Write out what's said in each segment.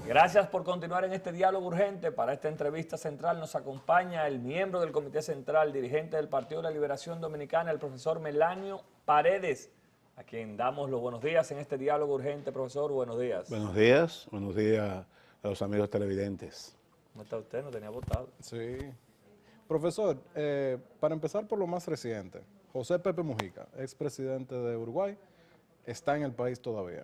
Gracias por continuar en este diálogo urgente. Para esta entrevista central nos acompaña el miembro del Comité Central, dirigente del Partido de la Liberación Dominicana, el profesor Melanio Paredes, a quien damos los buenos días en este diálogo urgente. Profesor, buenos días. Buenos días a los amigos televidentes. ¿Cómo está usted? No tenía votado. Sí. Profesor, para empezar por lo más reciente, José Pepe Mujica, expresidente de Uruguay, está en el país todavía.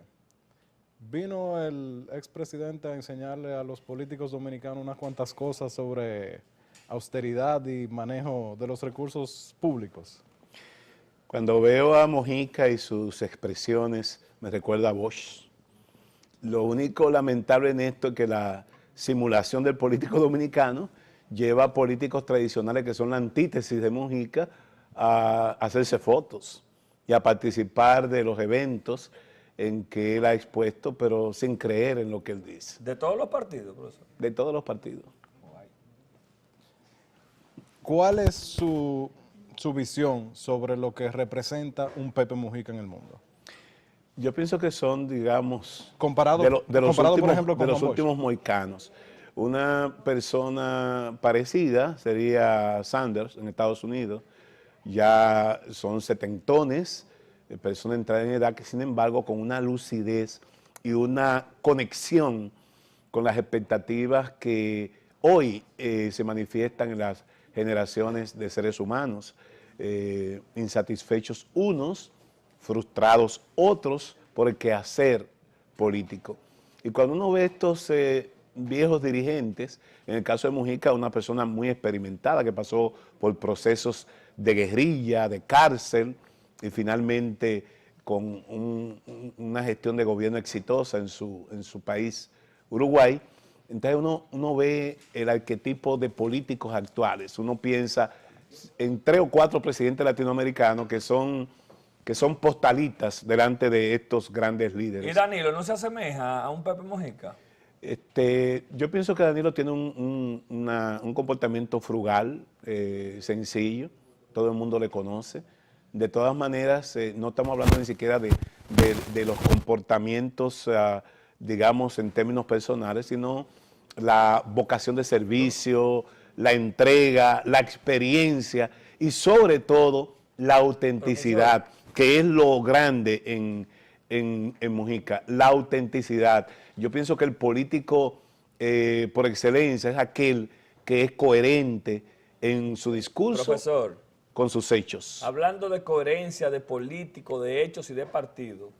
Vino el expresidente a enseñarle a los políticos dominicanos unas cuantas cosas sobre austeridad y manejo de los recursos públicos. Cuando veo a Mujica y sus expresiones, me recuerda a Bosch. Lo único lamentable en esto es que la simulación del político dominicano lleva a políticos tradicionales que son la antítesis de Mujica a hacerse fotos y a participar de los eventos en que él ha expuesto, pero sin creer en lo que él dice. ¿De todos los partidos, profesor? De todos los partidos. ¿Cuál es su visión sobre lo que representa un Pepe Mujica en el mundo? Yo pienso que son, digamos, Comparado por ejemplo, con de los Juan últimos Bosch. mohicanos. Una persona parecida sería Sanders en Estados Unidos. Ya son setentones, personas entradas en edad, que sin embargo con una lucidez y una conexión con las expectativas que hoy se manifiestan en las generaciones de seres humanos, insatisfechos unos, frustrados otros por el quehacer político. Y cuando uno ve estos viejos dirigentes, en el caso de Mujica, una persona muy experimentada que pasó por procesos de guerrilla, de cárcel, y finalmente con una gestión de gobierno exitosa en su país, Uruguay. Entonces uno ve el arquetipo de políticos actuales. Uno piensa en 3 o 4 presidentes latinoamericanos que son postalitas delante de estos grandes líderes. ¿Y Danilo no se asemeja a un Pepe Mujica? Yo pienso que Danilo tiene un comportamiento frugal, sencillo, todo el mundo le conoce. De todas maneras, no estamos hablando ni siquiera de los comportamientos, digamos, en términos personales, sino la vocación de servicio, la entrega, la experiencia y sobre todo la autenticidad, que es lo grande en Mujica, la autenticidad. Yo pienso que el político por excelencia es aquel que es coherente en su discurso. Profesor, con sus hechos. hablando de coherencia, de político, de hechos y de partido,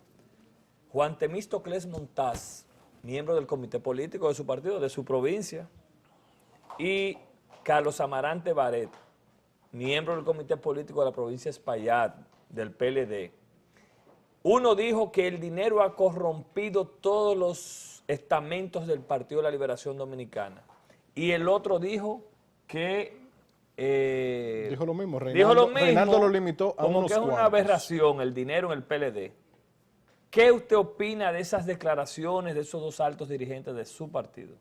Juan Temístocles Montaz, miembro del comité político de su partido, de su provincia, y Carlos Amarante Baret, miembro del comité político de la provincia de Espaillat, del PLD. Uno dijo que el dinero ha corrompido todos los estamentos del Partido de la Liberación Dominicana, y el otro dijo que Dijo lo mismo, Reinaldo lo limitó a como unos que es una cuantos. aberración el dinero en el PLD. ¿Qué usted opina de esas declaraciones de esos 2 altos dirigentes de su partido?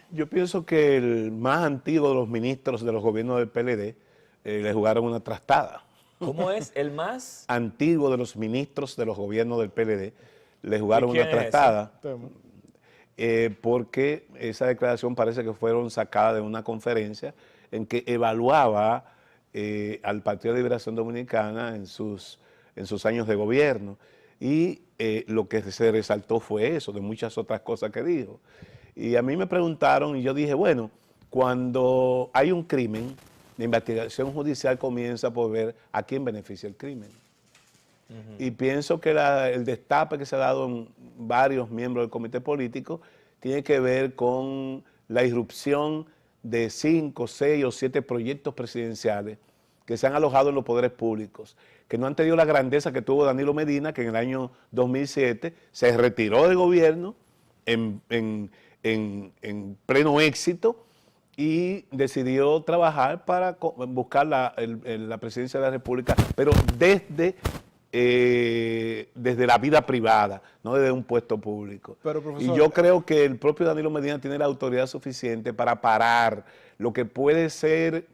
Yo pienso que el más antiguo de los ministros de los gobiernos del PLD le jugaron una trastada. ¿Cómo es el más Antiguo de los ministros de los gobiernos del PLD le jugaron ¿Y quién una es trastada Tema. porque esa declaración parece que fueron sacadas de una conferencia en que evaluaba al Partido de Liberación Dominicana en sus años de gobierno. Y lo que se resaltó fue eso, de muchas otras cosas que dijo. Y a mí me preguntaron y yo dije, bueno, cuando hay un crimen, la investigación judicial comienza por ver a quién beneficia el crimen. Y pienso que el destape que se ha dado en varios miembros del comité político tiene que ver con la irrupción de 5, 6 o 7 proyectos presidenciales que se han alojado en los poderes públicos, que no han tenido la grandeza que tuvo Danilo Medina, que en el año 2007 se retiró del gobierno en pleno éxito y decidió trabajar para buscar la presidencia de la República, pero desde la vida privada, no desde un puesto público. Pero, profesor, y yo creo que el propio Danilo Medina tiene la autoridad suficiente para parar lo que puede ser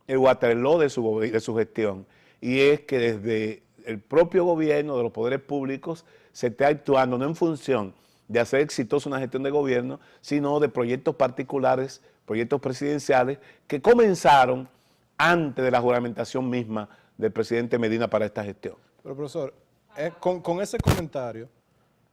el Waterloo de su gestión, y es que desde el propio gobierno, de los poderes públicos, se esté actuando no en función de hacer exitosa una gestión de gobierno, sino de proyectos particulares, proyectos presidenciales que comenzaron antes de la juramentación misma del presidente Medina para esta gestión. Pero profesor, con ese comentario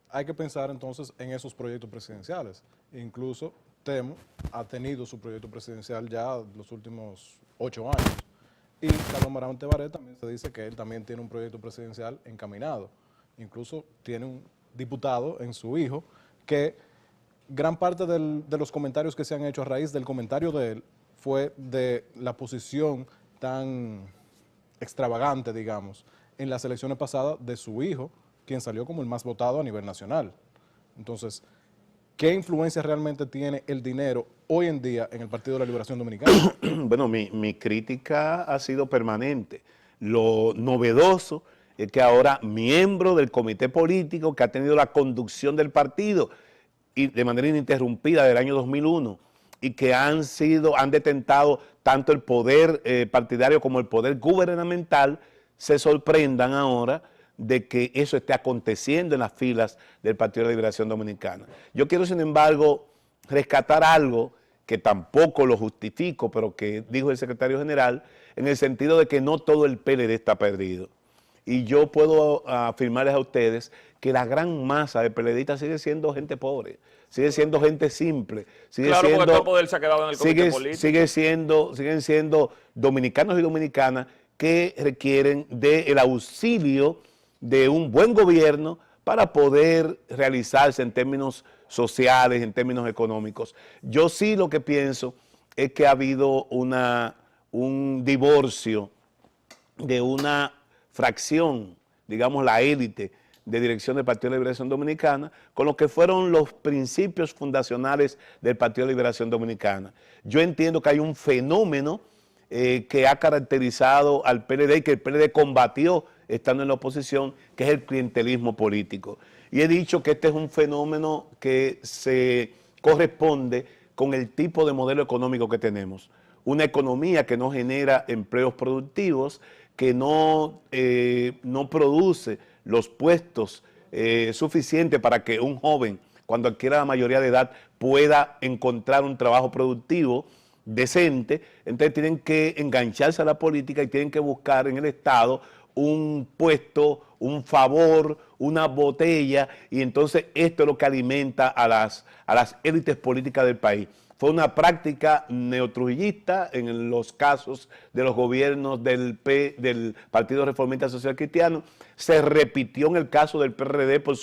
hay que pensar entonces en esos proyectos presidenciales. Incluso Temo ha tenido su proyecto presidencial ya los últimos 8 años. Y Carlos Marante Baré también se dice que él también tiene un proyecto presidencial encaminado. Incluso tiene un diputado en su hijo que gran parte de los comentarios que se han hecho a raíz del comentario de él fue de la posición tan extravagante, digamos, en las elecciones pasadas de su hijo, quien salió como el más votado a nivel nacional. Entonces, ¿qué influencia realmente tiene el dinero hoy en día en el Partido de la Liberación Dominicana? Bueno, mi crítica ha sido permanente. Lo novedoso es que ahora miembros del comité político que ha tenido la conducción del partido y de manera ininterrumpida del año 2001 y que han detentado tanto el poder partidario como el poder gubernamental, se sorprendan ahora de que eso esté aconteciendo en las filas del Partido de la Liberación Dominicana. Yo quiero, sin embargo, rescatar algo que tampoco lo justifico, pero que dijo el secretario general, en el sentido de que no todo el PLD está perdido. Y yo puedo afirmarles a ustedes que la gran masa de PLDistas sigue siendo gente pobre, sigue siendo gente simple, sigue Claro, siendo, porque todo el poder se ha quedado en el comité político. siguen siendo dominicanos y dominicanas que requieren del auxilio de un buen gobierno para poder realizarse en términos sociales, en términos económicos. Yo sí lo que pienso es que ha habido un divorcio de una fracción, digamos la élite de dirección del Partido de la Liberación Dominicana, con lo que fueron los principios fundacionales del Partido de la Liberación Dominicana. Yo entiendo que hay un fenómeno que ha caracterizado al PLD y que el PLD combatió estando en la oposición, que es el clientelismo político. Y he dicho que este es un fenómeno que se corresponde con el tipo de modelo económico que tenemos. Una economía que no genera empleos productivos, que no produce los puestos suficientes para que un joven, cuando adquiera la mayoría de edad, pueda encontrar un trabajo productivo decente. Entonces tienen que engancharse a la política y tienen que buscar en el Estado un puesto, un favor, una botella, y entonces esto es lo que alimenta a las élites políticas del país. Fue una práctica neotrujillista en los casos de los gobiernos del Partido Reformista Social Cristiano, se repitió en el caso del PRD por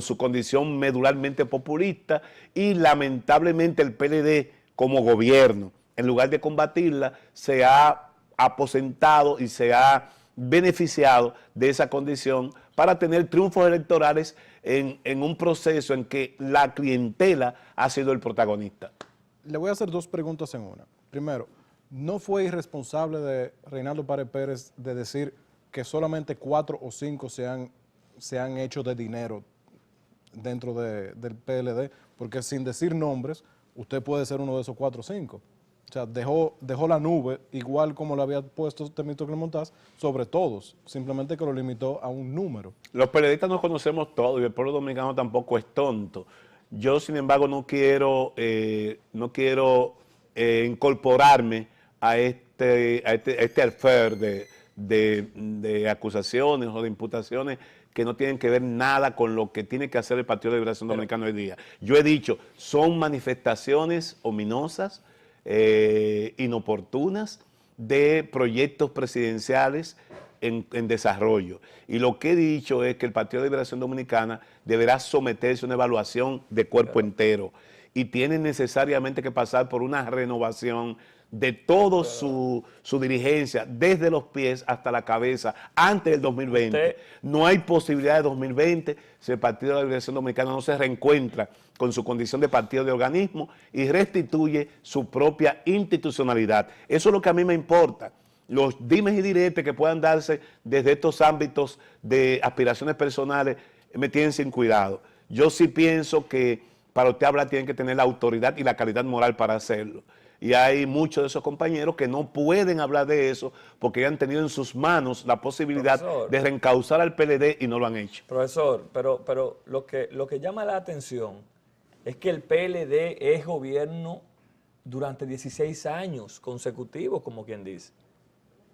su condición medularmente populista, y lamentablemente el PLD como gobierno, en lugar de combatirla, se ha aposentado y se ha beneficiado de esa condición para tener triunfos electorales en un proceso en que la clientela ha sido el protagonista. Le voy a hacer 2 preguntas en una. Primero, ¿no fue irresponsable de Reinaldo Pared Pérez de decir que solamente 4 o 5 se han hecho de dinero dentro del PLD? Porque sin decir nombres, usted puede ser uno de esos 4 o 5. O sea, dejó la nube, igual como la había puesto Temístocles Montaz, sobre todos, simplemente que lo limitó a un número. Los periodistas nos conocemos todos y el pueblo dominicano tampoco es tonto. Yo, sin embargo, no quiero incorporarme a este affair de acusaciones o de imputaciones que no tienen que ver nada con lo que tiene que hacer el Partido de Liberación Dominicana hoy día. Yo he dicho, son manifestaciones ominosas, inoportunas, de proyectos presidenciales en desarrollo. Y lo que he dicho es que el Partido de Liberación Dominicana deberá someterse a una evaluación de cuerpo entero y tiene necesariamente que pasar por una renovación de toda su dirigencia, desde los pies hasta la cabeza, antes del 2020. No hay posibilidad de 2020 si el Partido de la Liberación Dominicana no se reencuentra con su condición de partido de organismo y restituye su propia institucionalidad. Eso es lo que a mí me importa. Los dimes y diretes que puedan darse desde estos ámbitos de aspiraciones personales me tienen sin cuidado. Yo sí pienso que para usted hablar tienen que tener la autoridad y la calidad moral para hacerlo. y hay muchos de esos compañeros que no pueden hablar de eso porque ya han tenido en sus manos la posibilidad Profesor, de reencauzar al PLD y no lo han hecho. Profesor, pero lo que llama la atención es que el PLD es gobierno durante 16 años consecutivos, como quien dice.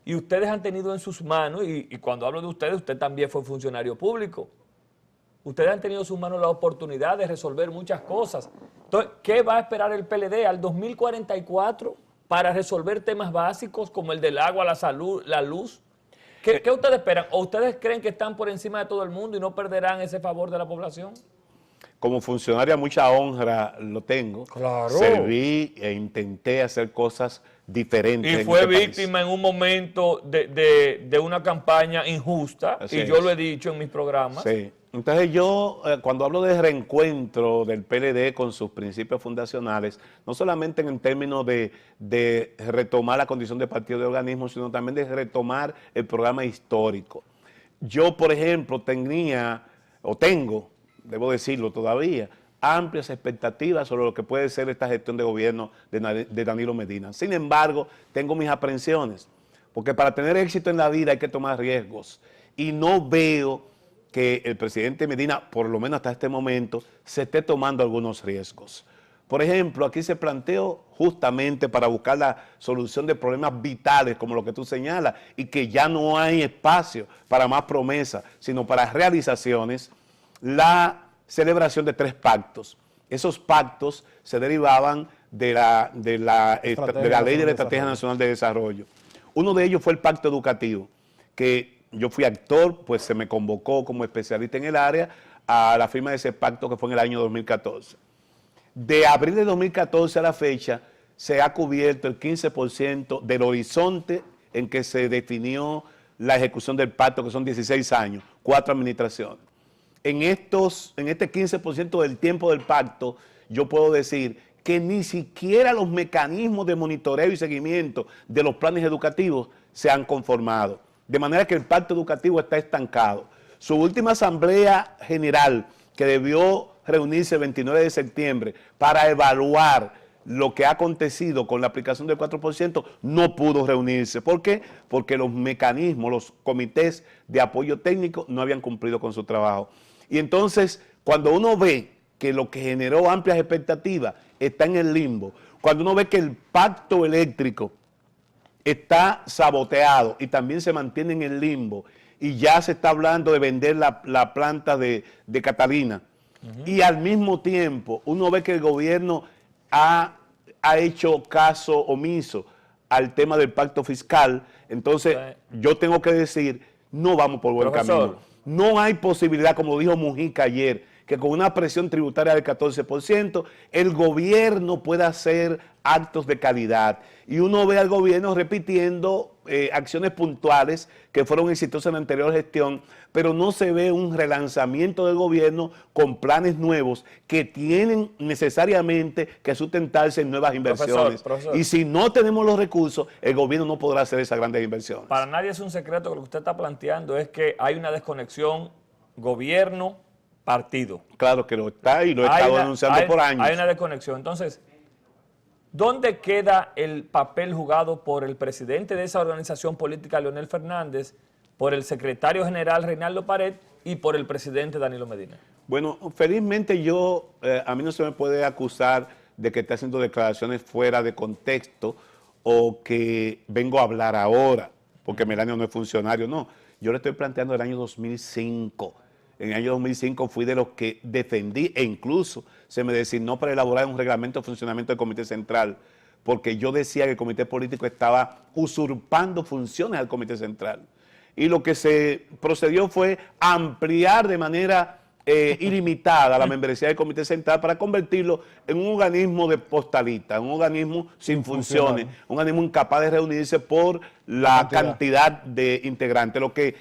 Y ustedes han tenido en sus manos, y cuando hablo de ustedes, usted también fue funcionario público. Ustedes han tenido en sus manos la oportunidad de resolver muchas cosas. Entonces, ¿qué va a esperar el PLD al 2044 para resolver temas básicos como el del agua, la salud, la luz? ¿Qué ustedes esperan? ¿O ustedes creen que están por encima de todo el mundo y no perderán ese favor de la población? Como funcionario a mucha honra lo tengo. Claro. Serví e intenté hacer cosas diferentes. Y en fue este país. víctima en un momento de una campaña injusta, Así y yo es. lo he dicho en mis programas. Sí. Entonces yo, cuando hablo de reencuentro del PLD con sus principios fundacionales, no solamente en términos de retomar la condición de partido de organismo, sino también de retomar el programa histórico. Yo, por ejemplo, tengo, debo decirlo todavía, amplias expectativas sobre lo que puede ser esta gestión de gobierno de Danilo Medina. Sin embargo, tengo mis aprensiones, porque para tener éxito en la vida hay que tomar riesgos, y no veo que el presidente Medina, por lo menos hasta este momento, se esté tomando algunos riesgos. Por ejemplo, aquí se planteó justamente para buscar la solución de problemas vitales, como lo que tú señalas, y que ya no hay espacio para más promesas, sino para realizaciones, la celebración de 3 pactos. Esos pactos se derivaban de la Ley de la Estrategia Nacional de Desarrollo. Uno de ellos fue el pacto educativo, que yo fui actor, pues se me convocó como especialista en el área a la firma de ese pacto que fue en el año 2014. De abril de 2014 a la fecha se ha cubierto el 15% del horizonte en que se definió la ejecución del pacto, que son 16 años, 4 administraciones. En este 15% del tiempo del pacto, yo puedo decir que ni siquiera los mecanismos de monitoreo y seguimiento de los planes educativos se han conformado. De manera que el pacto educativo está estancado. Su última asamblea general, que debió reunirse el 29 de septiembre para evaluar lo que ha acontecido con la aplicación del 4%, no pudo reunirse. ¿Por qué? Porque los mecanismos, los comités de apoyo técnico no habían cumplido con su trabajo. Y entonces, cuando uno ve que lo que generó amplias expectativas está en el limbo, cuando uno ve que el pacto eléctrico está saboteado y también se mantiene en el limbo, y ya se está hablando de vender la planta de Catalina, y al mismo tiempo uno ve que el gobierno ha hecho caso omiso al tema del pacto fiscal, entonces yo tengo que decir, no vamos por buen camino. No hay posibilidad, como dijo Mujica ayer, que con una presión tributaria del 14%, el gobierno pueda hacer actos de calidad. Y uno ve al gobierno repitiendo acciones puntuales que fueron exitosas en la anterior gestión, pero no se ve un relanzamiento del gobierno con planes nuevos que tienen necesariamente que sustentarse en nuevas inversiones. Profesor. Y si no tenemos los recursos, el gobierno no podrá hacer esas grandes inversiones. Para nadie es un secreto que lo que usted está planteando es que hay una desconexión gobierno-partido. Claro que lo está, y lo he estado denunciando por años. Hay una desconexión. Entonces, ¿dónde queda el papel jugado por el presidente de esa organización política, Leonel Fernández, por el secretario general Reinaldo Pared y por el presidente Danilo Medina? Bueno, felizmente a mí no se me puede acusar de que esté haciendo declaraciones fuera de contexto o que vengo a hablar ahora, porque Melanio no es funcionario, no. Yo le estoy planteando el año 2005. En el año 2005 fui de los que defendí, e incluso se me designó para elaborar un reglamento de funcionamiento del Comité Central, porque yo decía que el Comité Político estaba usurpando funciones al Comité Central. Y lo que se procedió fue ampliar de manera ilimitada la membresía del Comité Central para convertirlo en un organismo de postalita, un organismo sin funciones, un organismo incapaz de reunirse por la cantidad de integrantes, lo que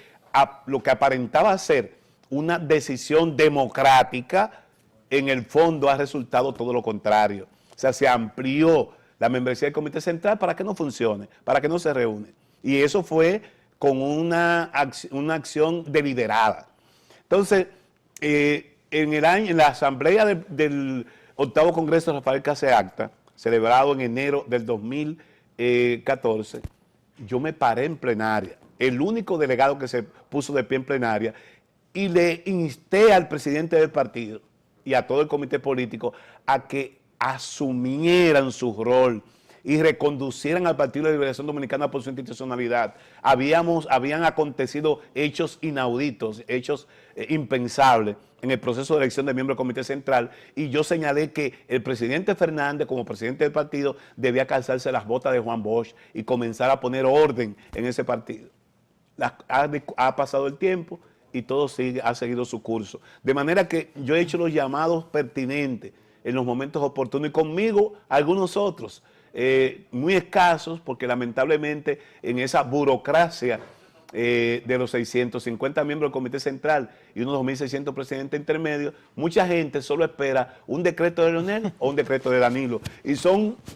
aparentaba ser una decisión democrática, en el fondo ha resultado todo lo contrario. O sea, se amplió la membresía del Comité Central para que no funcione, para que no se reúne. Y eso fue con una acción deliberada. Entonces, en la asamblea del 8º Congreso de Rafael Caseacta, celebrado en enero del 2014, yo me paré en plenaria, el único delegado que se puso de pie en plenaria, y le insté al presidente del partido y a todo el comité político a que asumieran su rol y reconducieran al Partido de Liberación Dominicana por su institucionalidad. Habían acontecido hechos inauditos, hechos impensables en el proceso de elección de miembros del Comité Central, y yo señalé que el presidente Fernández, como presidente del partido, debía calzarse las botas de Juan Bosch y comenzar a poner orden en ese partido. Ha pasado el tiempo y todo ha seguido su curso. De manera que yo he hecho los llamados pertinentes en los momentos oportunos, y conmigo algunos otros, muy escasos, porque lamentablemente en esa burocracia de los 650 miembros del Comité Central y unos 2.600 presidentes intermedios, mucha gente solo espera un decreto de Leonel o un decreto de Danilo,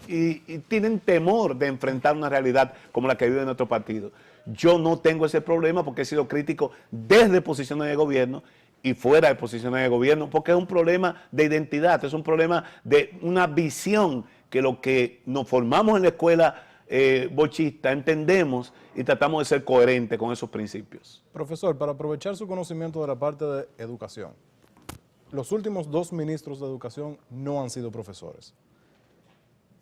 y tienen temor de enfrentar una realidad como la que vive nuestro partido. Yo no tengo ese problema porque he sido crítico desde posiciones de gobierno y fuera de posiciones de gobierno, porque es un problema de identidad, es un problema de una visión que lo que nos formamos en la escuela bochista entendemos y tratamos de ser coherentes con esos principios. Profesor, para aprovechar su conocimiento de la parte de educación, los últimos 2 ministros de educación no han sido profesores.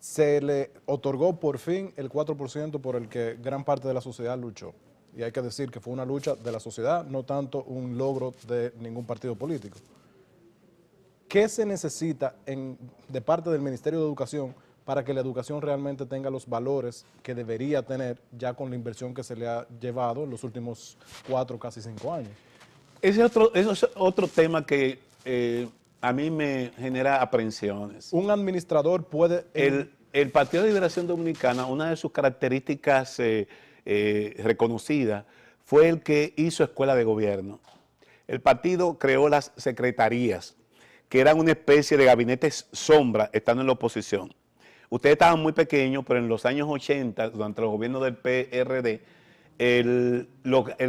Se le otorgó por fin el 4% por el que gran parte de la sociedad luchó. Y hay que decir que fue una lucha de la sociedad, no tanto un logro de ningún partido político. ¿Qué se necesita de parte del Ministerio de Educación para que la educación realmente tenga los valores que debería tener ya con la inversión que se le ha llevado en los últimos 4, casi 5 años? Ese es otro tema que a mí me genera aprensiones. Un administrador puede... El Partido de Liberación Dominicana, una de sus características reconocidas, fue el que hizo escuela de gobierno. El partido creó las secretarías, que eran una especie de gabinetes sombra, estando en la oposición. Ustedes estaban muy pequeños, pero en los años 80, durante los gobiernos del PRD, el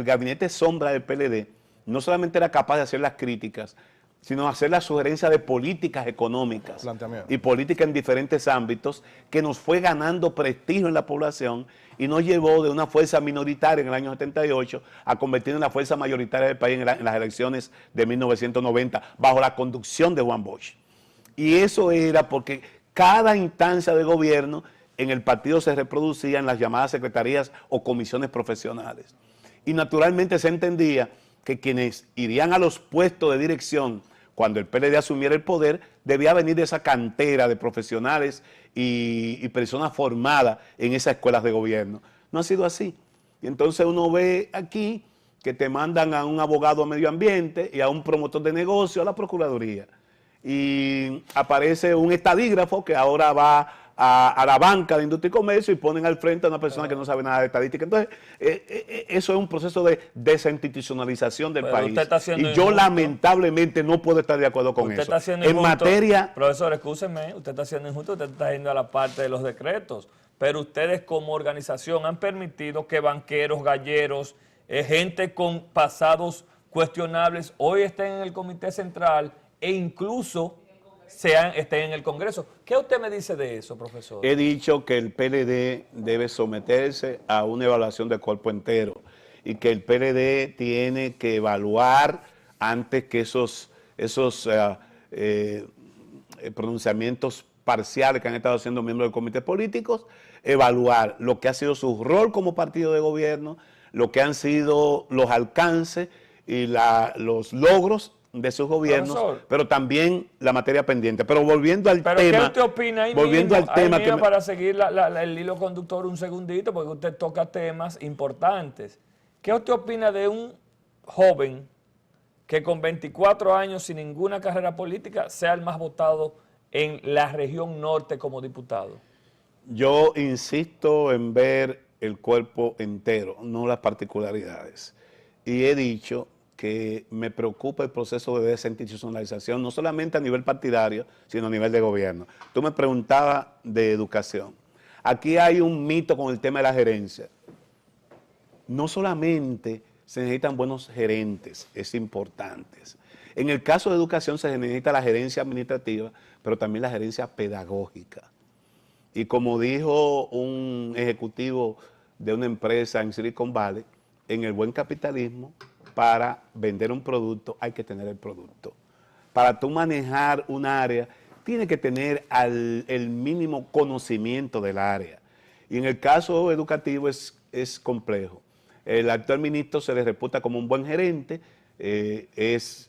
gabinete sombra del PLD no solamente era capaz de hacer las críticas, sino hacer la sugerencia de políticas económicas y políticas en diferentes ámbitos, que nos fue ganando prestigio en la población y nos llevó de una fuerza minoritaria en el año 78 a convertir en la fuerza mayoritaria del país en las elecciones de 1990, bajo la conducción de Juan Bosch. Y eso era porque cada instancia de gobierno en el partido se reproducía en las llamadas secretarías o comisiones profesionales. Y naturalmente se entendía que quienes irían a los puestos de dirección cuando el PLD asumiera el poder, debía venir de esa cantera de profesionales y personas formadas en esas escuelas de gobierno. No ha sido así. Y entonces uno ve aquí que te mandan a un abogado a medio ambiente y a un promotor de negocio a la Procuraduría. Y aparece un estadígrafo que ahora va a la banca de industria y comercio y ponen al frente a una persona que no sabe nada de estadística. Entonces, eso es un proceso de desinstitucionalización del país. Y yo lamentablemente no puedo estar de acuerdo con eso. En materia... Profesor, escúcheme, usted está haciendo injusto, usted está yendo a la parte de los decretos, pero ustedes como organización han permitido que banqueros, galleros, gente con pasados cuestionables hoy estén en el Comité Central e incluso estén en el Congreso. ¿Qué usted me dice de eso, profesor? He dicho que el PLD debe someterse a una evaluación de cuerpo entero y que el PLD tiene que evaluar antes que esos pronunciamientos parciales que han estado haciendo miembros de comités políticos, evaluar lo que ha sido su rol como partido de gobierno, lo que han sido los alcances y los logros de sus gobiernos, profesor, pero también la materia pendiente. Pero volviendo al tema... ¿Qué usted opina ahí volviendo mismo, al tema ahí mismo para seguir el hilo conductor un segundito, porque usted toca temas importantes? ¿Qué usted opina de un joven que con 24 años sin ninguna carrera política sea el más votado en la región norte como diputado? Yo insisto en ver el cuerpo entero, no las particularidades. Y he dicho que me preocupa el proceso de desinstitucionalización, no solamente a nivel partidario, sino a nivel de gobierno. Tú me preguntabas de educación. Aquí hay un mito con el tema de la gerencia. No solamente se necesitan buenos gerentes, es importante. En el caso de educación se necesita la gerencia administrativa, pero también la gerencia pedagógica. Y como dijo un ejecutivo de una empresa en Silicon Valley, en el buen capitalismo, para vender un producto hay que tener el producto. Para tú manejar un área, tiene que tener el mínimo conocimiento del área. Y en el caso educativo es complejo. El actual ministro se le reputa como un buen gerente, es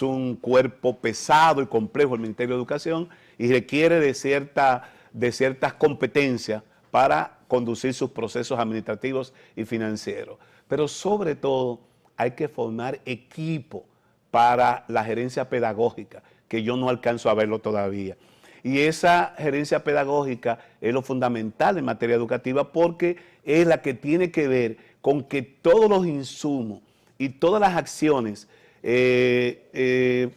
un cuerpo pesado y complejo el Ministerio de Educación y requiere de ciertas competencias para conducir sus procesos administrativos y financieros. Pero sobre todo hay que formar equipo para la gerencia pedagógica, que yo no alcanzo a verlo todavía. Y esa gerencia pedagógica es lo fundamental en materia educativa porque es la que tiene que ver con que todos los insumos y todas las acciones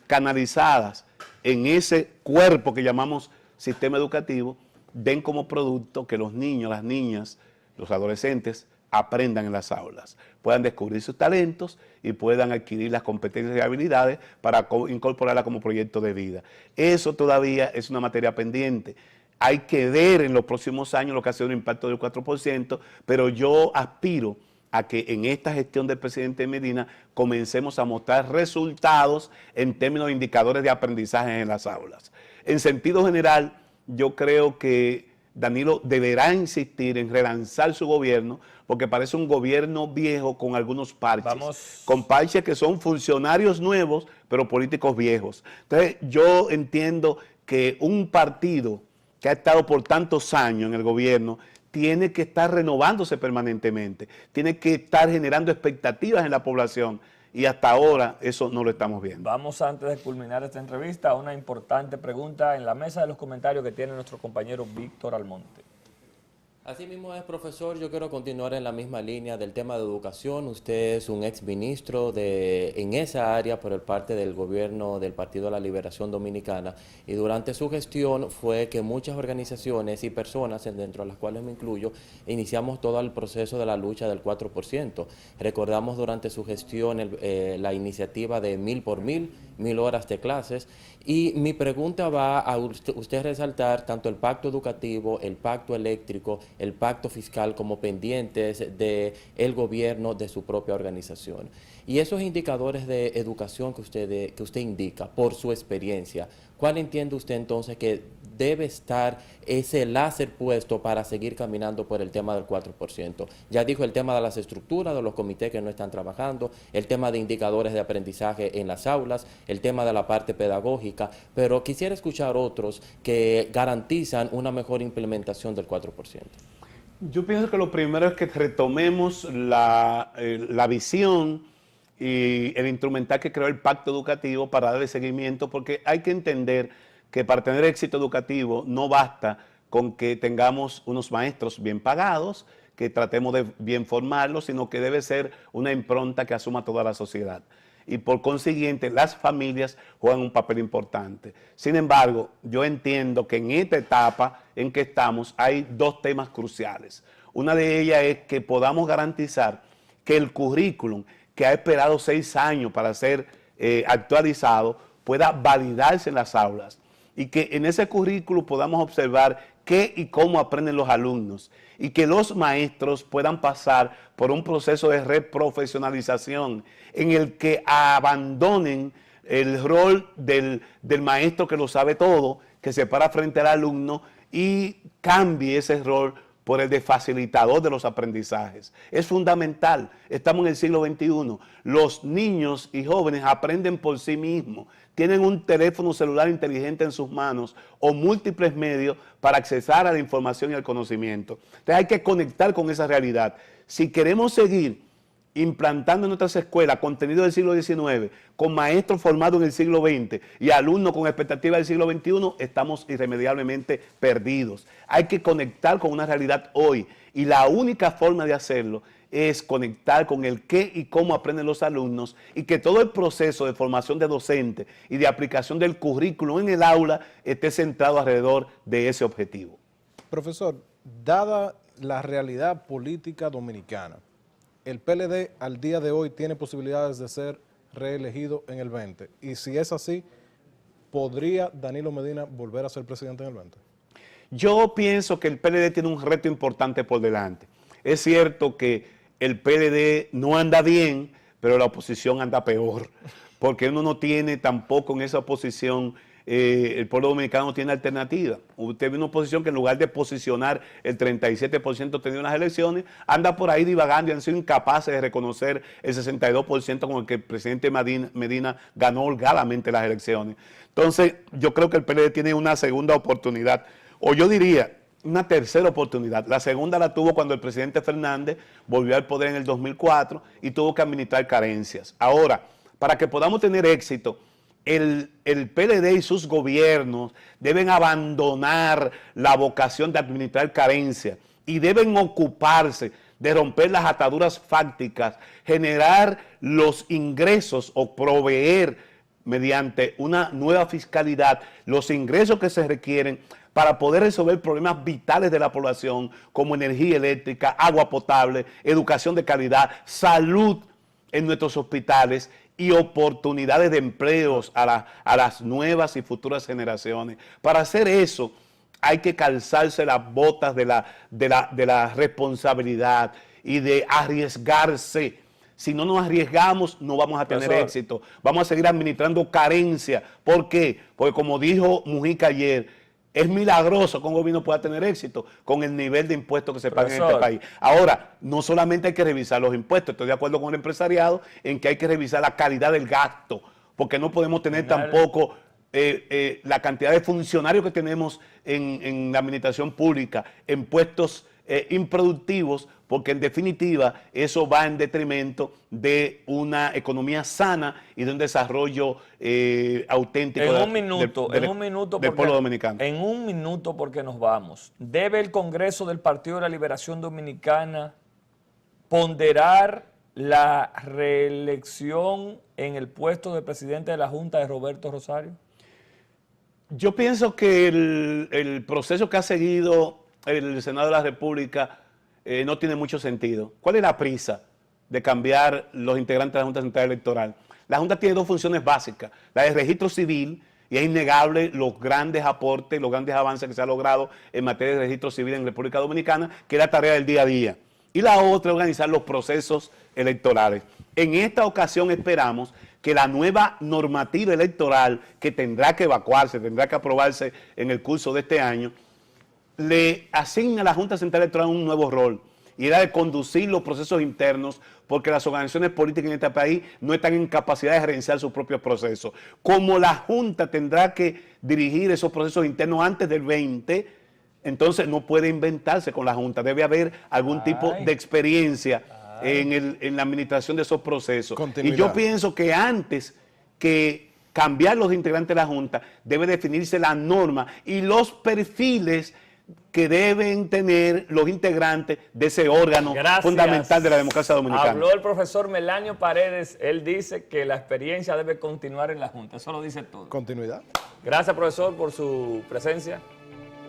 canalizadas en ese cuerpo que llamamos sistema educativo den como producto que los niños, las niñas, los adolescentes aprendan en las aulas, puedan descubrir sus talentos y puedan adquirir las competencias y habilidades para incorporarla como proyecto de vida. Eso todavía es una materia pendiente. Hay que ver en los próximos años lo que ha sido un impacto del 4%, pero yo aspiro a que en esta gestión del presidente Medina comencemos a mostrar resultados en términos de indicadores de aprendizaje en las aulas. En sentido general, yo creo que Danilo deberá insistir en relanzar su gobierno porque parece un gobierno viejo con algunos parches, con parches que son funcionarios nuevos pero políticos viejos. Entonces yo entiendo que un partido que ha estado por tantos años en el gobierno tiene que estar renovándose permanentemente, tiene que estar generando expectativas en la población y hasta ahora eso no lo estamos viendo. Vamos, antes de culminar esta entrevista, a una importante pregunta en la mesa de los comentarios que tiene nuestro compañero Víctor Almonte. Así mismo es, profesor, yo quiero continuar en la misma línea del tema de educación. Usted es un exministro en esa área por el parte del gobierno del Partido de la Liberación Dominicana y durante su gestión fue que muchas organizaciones y personas, dentro de las cuales me incluyo, iniciamos todo el proceso de la lucha del 4%. Recordamos durante su gestión la iniciativa de 1000 por 1000 horas de clases. Y mi pregunta va a usted resaltar tanto el pacto educativo, el pacto eléctrico, el pacto fiscal como pendientes del gobierno de su propia organización. Y esos indicadores de educación que usted indica, por su experiencia, ¿cuál entiende usted entonces que debe estar ese láser puesto para seguir caminando por el tema del 4%? Ya dijo el tema de las estructuras, de los comités que no están trabajando, el tema de indicadores de aprendizaje en las aulas, el tema de la parte pedagógica, pero quisiera escuchar otros que garantizan una mejor implementación del 4%. Yo pienso que lo primero es que retomemos la visión y el instrumental que creó el Pacto Educativo para darle seguimiento, porque hay que entender que para tener éxito educativo no basta con que tengamos unos maestros bien pagados, que tratemos de bien formarlos, sino que debe ser una impronta que asuma toda la sociedad. Y por consiguiente, las familias juegan un papel importante. Sin embargo, yo entiendo que en esta etapa en que estamos hay dos temas cruciales. Una de ellas es que podamos garantizar que el currículum que ha esperado 6 años para ser actualizado pueda validarse en las aulas y que en ese currículum podamos observar qué y cómo aprenden los alumnos y que los maestros puedan pasar por un proceso de reprofesionalización en el que abandonen el rol del maestro que lo sabe todo, que se para frente al alumno y cambie ese rol por el de facilitador de los aprendizajes. Es fundamental, estamos en el siglo XXI, los niños y jóvenes aprenden por sí mismos, tienen un teléfono celular inteligente en sus manos o múltiples medios para accesar a la información y al conocimiento. Entonces hay que conectar con esa realidad. Si queremos seguir implantando en nuestras escuelas contenido del siglo XIX, con maestros formados en el siglo XX y alumnos con expectativas del siglo XXI, estamos irremediablemente perdidos. Hay que conectar con una realidad hoy y la única forma de hacerlo es conectar con el qué y cómo aprenden los alumnos y que todo el proceso de formación de docentes y de aplicación del currículum en el aula esté centrado alrededor de ese objetivo. Profesor, dada la realidad política dominicana, ¿el PLD al día de hoy tiene posibilidades de ser reelegido en el 20? Y si es así, ¿podría Danilo Medina volver a ser presidente en el 20? Yo pienso que el PLD tiene un reto importante por delante. Es cierto que el PLD no anda bien, pero la oposición anda peor, porque uno no tiene tampoco en esa oposición, el pueblo dominicano no tiene alternativa. Usted ve una oposición que en lugar de posicionar el 37% tenido en las elecciones, anda por ahí divagando y han sido incapaces de reconocer el 62% con el que el presidente Medina ganó holgadamente las elecciones. Entonces, yo creo que el PLD tiene una segunda oportunidad, o yo diría, una tercera oportunidad. La segunda la tuvo cuando el presidente Fernández volvió al poder en el 2004 y tuvo que administrar carencias. Ahora, para que podamos tener éxito, el PLD y sus gobiernos deben abandonar la vocación de administrar carencias y deben ocuparse de romper las ataduras fácticas, generar los ingresos o proveer mediante una nueva fiscalidad los ingresos que se requieren para poder resolver problemas vitales de la población como energía eléctrica, agua potable, educación de calidad, salud en nuestros hospitales y oportunidades de empleos a las nuevas y futuras generaciones. Para hacer eso hay que calzarse las botas de la responsabilidad y de arriesgarse. Si no nos arriesgamos, no vamos a tener éxito. Vamos a seguir administrando carencia. ¿Por qué? Porque como dijo Mujica ayer, es milagroso que un gobierno pueda tener éxito con el nivel de impuestos que se pagan en este país. Ahora, no solamente hay que revisar los impuestos, estoy de acuerdo con el empresariado en que hay que revisar la calidad del gasto, porque no podemos tener tampoco la cantidad de funcionarios que tenemos en la administración pública en puestos improductivos, porque en definitiva eso va en detrimento de una economía sana y de un desarrollo auténtico del pueblo dominicano. En un minuto porque nos vamos. ¿Debe el Congreso del Partido de la Liberación Dominicana ponderar la reelección en el puesto de presidente de la Junta de Roberto Rosario? Yo pienso que el proceso que ha seguido el Senado de la República no tiene mucho sentido. ¿Cuál es la prisa de cambiar los integrantes de la Junta Central Electoral? La Junta tiene dos funciones básicas, la de registro civil, y es innegable los grandes aportes, los grandes avances que se ha logrado en materia de registro civil en República Dominicana, que es la tarea del día a día. Y la otra es organizar los procesos electorales. En esta ocasión esperamos que la nueva normativa electoral, que tendrá que evacuarse, tendrá que aprobarse en el curso de este año, le asigna a la Junta Central Electoral un nuevo rol, y era de conducir los procesos internos, porque las organizaciones políticas en este país no están en capacidad de gerenciar sus propios procesos. Como la Junta tendrá que dirigir esos procesos internos antes del 20, entonces no puede inventarse con la Junta, debe haber algún tipo de experiencia en la administración de esos procesos. Y yo pienso que antes que cambiar los integrantes de la Junta, debe definirse la norma y los perfiles que deben tener los integrantes de ese órgano fundamental de la democracia dominicana. Habló el profesor Melanio Paredes, él dice que la experiencia debe continuar en la Junta, eso lo dice todo. Continuidad. Gracias, profesor, por su presencia.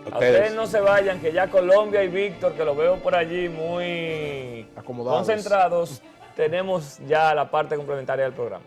A ustedes no se vayan, que ya Colombia y Víctor, que los veo por allí muy acomodados, concentrados, tenemos ya la parte complementaria del programa.